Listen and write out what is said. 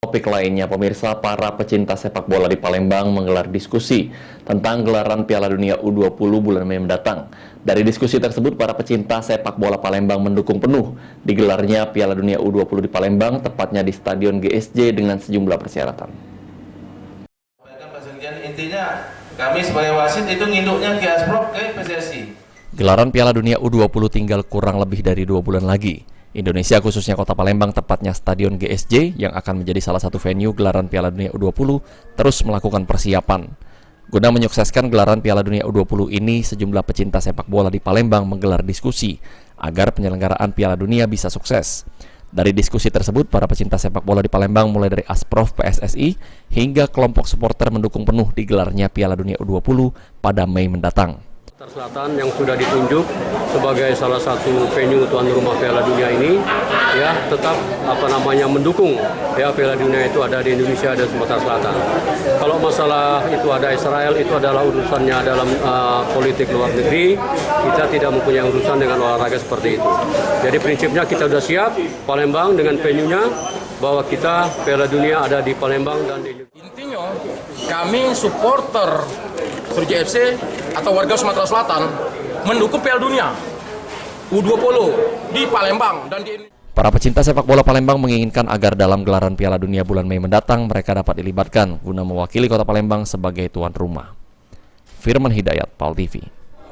Topik lainnya, pemirsa, para pecinta sepak bola di Palembang menggelar diskusi tentang gelaran Piala Dunia U20 bulan Mei mendatang. Dari diskusi tersebut, para pecinta sepak bola Palembang mendukung penuh digelarnya Piala Dunia U20 di Palembang, tepatnya di Stadion GSJ dengan sejumlah persyaratan. Intinya, kami sebagai wasit itu nginduknya ke Asprov ke PSSI. Gelaran Piala Dunia U20 tinggal kurang lebih dari 2 bulan lagi. Indonesia, khususnya kota Palembang, tepatnya Stadion GSJ yang akan menjadi salah satu venue gelaran Piala Dunia U20, terus melakukan persiapan. Guna menyukseskan gelaran Piala Dunia U20 ini, sejumlah pecinta sepak bola di Palembang menggelar diskusi agar penyelenggaraan Piala Dunia bisa sukses. Dari diskusi tersebut, para pecinta sepak bola di Palembang mulai dari Asprov, PSSI, hingga kelompok supporter mendukung penuh digelarnya Piala Dunia U20 pada Mei mendatang. Selatan yang sudah ditunjuk sebagai salah satu venue tuan rumah Piala Dunia ini, ya tetap mendukung ya Piala Dunia itu ada di Indonesia dan Sumatera Selatan. Kalau masalah itu ada Israel, itu adalah urusannya dalam politik luar negeri. Kita tidak mempunyai urusan dengan olahraga seperti itu. Jadi prinsipnya kita sudah siap Palembang dengan venue-nya, bahwa kita Piala Dunia ada di Palembang dan di intinya kami supporter Sriwijaya FC atau warga Sumatera Selatan mendukung Piala Dunia U20 di Palembang dan di. Para pecinta sepak bola Palembang menginginkan agar dalam gelaran Piala Dunia bulan Mei mendatang mereka dapat dilibatkan guna mewakili kota Palembang sebagai tuan rumah. Firman Hidayat, PAL TV.